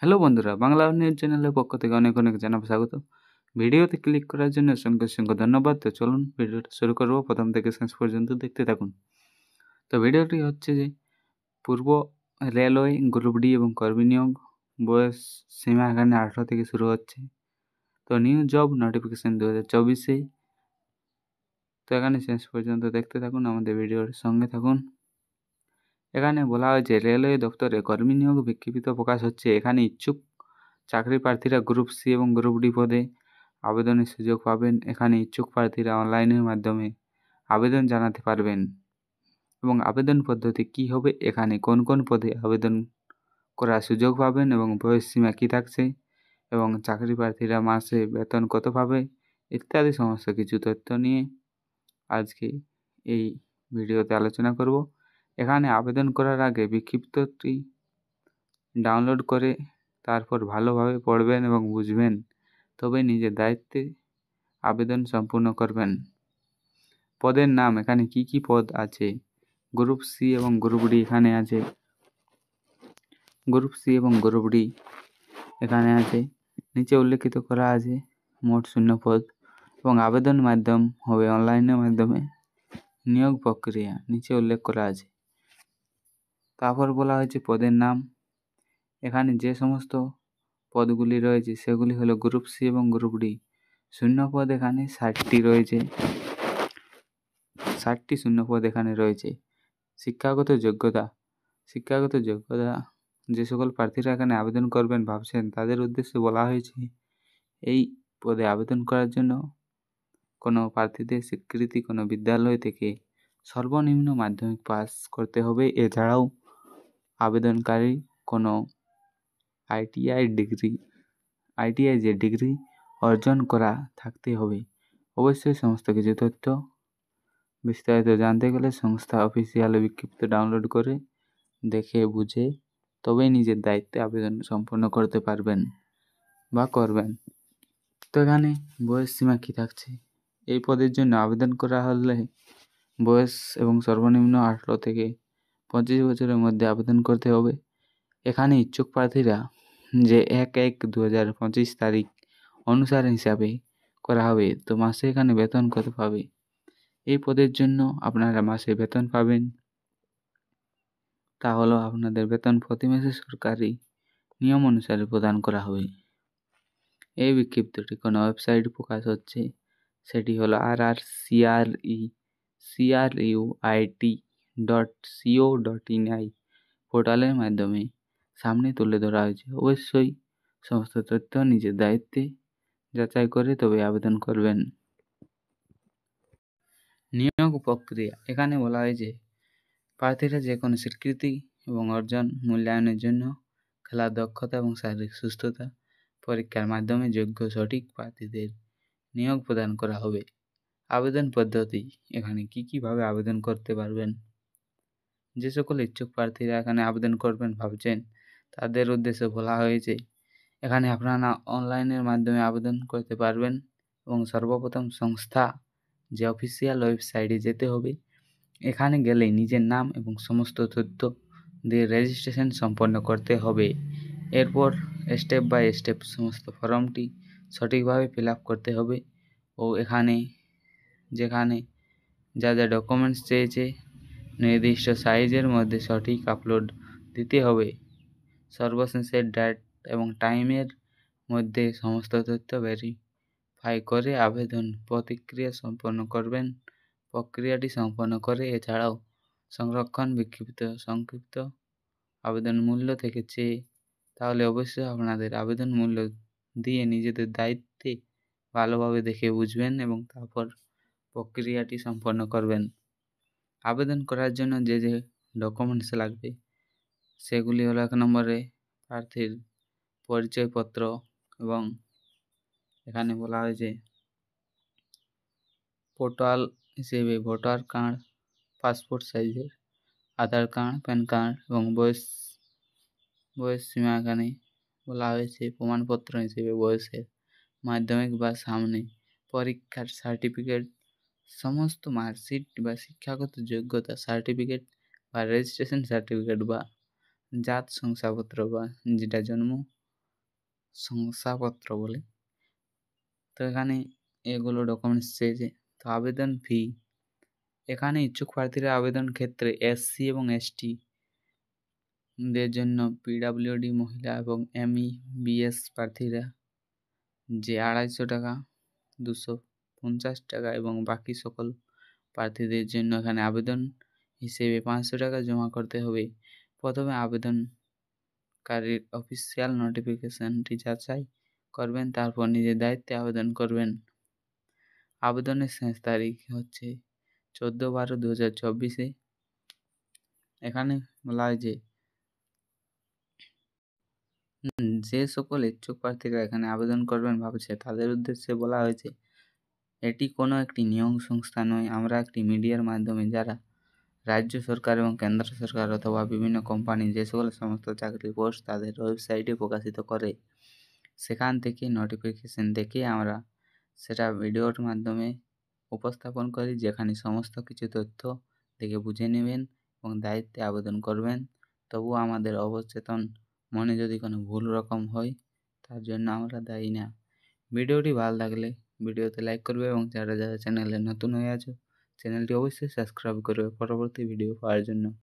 Hello বন্ধুরা, Bangla news চ্যানেলের পক্ষ থেকে অনেক অনেক জানাবো স্বাগত। ভিডিওতে ক্লিক করার জন্য অসংখ্য অসংখ্য ধন্যবাদ। তো চলুন ভিডিওটা শুরু করবো, প্রথম থেকে শেষ পর্যন্ত দেখতে থাকুন। তো ভিডিওটি হচ্ছে যে পূর্ব রেলওয়ে গ্রুপ ডি এবং কর্মী নিয়োগ বয়স সীমা এখানে 18 থেকে শুরু হচ্ছে। তো নিউ জব নোটিফিকেশন 2024। তো এখানে শেষ পর্যন্ত দেখতে থাকুন, আমাদের ভিডিওর সঙ্গে থাকুন। এখানে বলা হয়েছে রেলওয়ে দপ্তরে কর্মী নিয়োগ বিজ্ঞপ্তি প্রকাশ হচ্ছে। এখানে ইচ্ছুক চাকরি প্রার্থীরা গ্রুপ সি এবং গ্রুপ ডি পদে আবেদনের সুযোগ পাবেন। এখানে ইচ্ছুক প্রার্থীরা অনলাইনের মাধ্যমে আবেদন জানাতে পারবেন এবং আবেদন পদ্ধতি কী হবে, এখানে কোন কোন পদে আবেদন করার সুযোগ পাবেন এবং বয়স সীমা কী থাকছে এবং চাকরি প্রার্থীরা মাসে বেতন কত পাবে ইত্যাদি সমস্ত কিছু তথ্য নিয়ে আজকে এই ভিডিওতে আলোচনা করব। এখানে আবেদন করার আগে বিক্ষিপ্তটি ডাউনলোড করে তারপর ভালোভাবে পড়বেন এবং বুঝবেন, তবে নিজের দায়িত্বে আবেদন সম্পূর্ণ করবেন। পদের নাম, এখানে কি কি পদ আছে, গ্রুপ সি এবং গ্রুপ ডি এখানে আছে। গ্রুপ সি এবং গ্রুপ ডি এখানে আছে, নিচে উল্লেখিত করা আছে মোট 0 পদ এবং আবেদন মাধ্যম হবে অনলাইনের মাধ্যমে। নিয়োগ প্রক্রিয়া নিচে উল্লেখ করা আছে। তারপর বলা হয়েছে পদের নাম। এখানে যে সমস্ত পদগুলি রয়েছে সেগুলি হলো গ্রুপ সি এবং গ্রুপ ডি। 0 পদ এখানে 60টি রয়েছে, 60টি 0 পদ এখানে রয়েছে। শিক্ষাগত যোগ্যতা যে সকল প্রার্থীরা এখানে আবেদন করবেন ভাবছেন তাদের উদ্দেশ্যে বলা হয়েছে এই পদে আবেদন করার জন্য কোনো প্রার্থীদের স্বীকৃতি কোনো বিদ্যালয় থেকে সর্বনিম্ন মাধ্যমিক পাস করতে হবে। এছাড়াও আবেদনকারী কোনো আইটিআই যে ডিগ্রি অর্জন করা থাকতে হবে। অবশ্যই সমস্ত কিছু তথ্য বিস্তারিত জানতে গেলে সংস্থা অফিসিয়াল বিজ্ঞপ্তি ডাউনলোড করে দেখে বুঝে তবেই নিজের দায়িত্বে আবেদন সম্পূর্ণ করতে পারবেন বা করবেন। তো এখানে বয়স সীমা কী থাকছে, এই পদের জন্য আবেদন করা হলে বয়স এবং সর্বনিম্ন 18 থেকে 25 বছরের মধ্যে আবেদন করতে হবে। এখানে ইচ্ছুক প্রার্থীরা যে 1/1/2025 তারিখ অনুসারে হিসাবে করা হবে। তো মাসে এখানে বেতন কত পাবে, এই পদের জন্য আপনারা মাসে বেতন পাবেন, তা হলো আপনাদের বেতন প্রতি মাসে সরকারি নিয়ম অনুসারে প্রদান করা হবে। এই বিজ্ঞপ্তিটি কোনো ওয়েবসাইট প্রকাশ হচ্ছে, সেটি হলো rrcruit.co.in পোর্টালের মাধ্যমে সামনে তুলে ধরা হয়েছে। অবশ্যই সমস্ত তথ্য নিজের দায়িত্বে যাচাই করে তবে আবেদন করবেন। নিয়োগ প্রক্রিয়া, এখানে বলা হয়েছে প্রার্থীরা যে কোনো স্বীকৃতি এবং অর্জন মূল্যায়নের জন্য খেলার দক্ষতা এবং শারীরিক সুস্থতা পরীক্ষার মাধ্যমে যোগ্য সঠিক প্রার্থীদের নিয়োগ প্রদান করা হবে। আবেদন পদ্ধতি, এখানে কীভাবে আবেদন করতে পারবেন, যে সকল ইচ্ছুক প্রার্থীরা এখানে আবেদন করবেন ভাবছেন তাদের উদ্দেশ্যে বলা হয়েছে এখানে আপনারা অনলাইনের মাধ্যমে আবেদন করতে পারবেন এবং সর্বপ্রথম সংস্থা যে অফিসিয়াল ওয়েবসাইটে যেতে হবে। এখানে গেলেই নিজের নাম এবং সমস্ত তথ্য দিয়ে রেজিস্ট্রেশন সম্পন্ন করতে হবে। এরপর স্টেপ বাই স্টেপ সমস্ত ফর্মটি সঠিকভাবে ফিল আপ করতে হবে ও এখানে যেখানে যা যা ডকুমেন্টস চেয়েছে নির্দিষ্ট সাইজের মধ্যে সঠিক আপলোড দিতে হবে। সর্বশেষে ডেট এবং টাইমের মধ্যে সমস্ত তথ্য ভেরিফাই করে আবেদন প্রক্রিয়াটি সম্পন্ন করে। এছাড়াও সংরক্ষণ সংক্ষিপ্ত আবেদন মূল্য থেকে চেয়ে, তাহলে অবশ্যই আপনাদের আবেদন মূল্য দিয়ে নিজেদের দায়িত্বে ভালোভাবে দেখে বুঝবেন এবং তারপর প্রক্রিয়াটি সম্পন্ন করবেন। আবেদন করার জন্য যে ডকুমেন্টস লাগবে সেগুলি হলো 1 নম্বরে প্রার্থীর পরিচয়পত্র এবং এখানে বলা হয়েছে পোর্টাল হিসেবে ভোটার কার্ড, পাসপোর্ট সাইজের আধার কার্ড, প্যান কার্ড এবং বয়স সীমা এখানে বলা হয়েছে প্রমাণপত্র হিসেবে বয়সের মাধ্যমিক বা সামনে পরীক্ষার সার্টিফিকেট, সমস্ত মার্কশিট বা শিক্ষাগত যোগ্যতা সার্টিফিকেট বা রেজিস্ট্রেশন সার্টিফিকেট বা জাত শংসাপত্র বা যেটা জন্ম শংসাপত্র বলে। তো এখানে এগুলো ডকুমেন্টস চেয়েছে। তো আবেদন ফি, এখানে ইচ্ছুক প্রার্থীরা আবেদন ক্ষেত্রে এসসি এবং এসটি দের জন্য পিডাব্লিউডি মহিলা এবং এমইবিএস প্রার্থীরা যে 250 টাকা, 250 টাকা এবং বাকি সকল প্রার্থীদের জন্য এখানে আবেদন হিসেবে 500 টাকা জমা করতে হবে। প্রথমে আবেদনকারীর অফিসিয়াল নোটিফিকেশনটি যাচাই করবেন, তারপর নিজের দায়িত্বে আবেদন করবেন। আবেদনের শেষ তারিখ হচ্ছে 14/12/2024। এখানে বলা হয় যে যে সকল ইচ্ছুক প্রার্থীরা এখানে আবেদন করবেন ভাবছে তাদের উদ্দেশ্যে বলা হয়েছে, এটি কোনো একটি নিয়োগ সংস্থা নয়। আমরা একটি মিডিয়ার মাধ্যমে যারা রাজ্য সরকার এবং কেন্দ্র সরকার অথবা বিভিন্ন কোম্পানি যে সকল সমস্ত চাকরির পোস্ট তাদের ওয়েবসাইটে প্রকাশিত করে, সেখান থেকে নোটিফিকেশন দেখে আমরা সেটা ভিডিওর মাধ্যমে উপস্থাপন করি, যেখানে সমস্ত কিছু তথ্য দেখে বুঝে নেবেন এবং দায়িত্বে আবেদন করবেন। তবুও আমাদের অবচেতন মনে যদি কোনো ভুল রকম হয় তার জন্য আমরা দায়ী না। ভিডিওটি ভালো লাগলে ভিডিওতে লাইক করবে এবং যারা যারা চ্যানেলে নতুন হয়ে আছো চ্যানেলটি অবশ্যই সাবস্ক্রাইব করবে পরবর্তী ভিডিও পাওয়ার জন্য।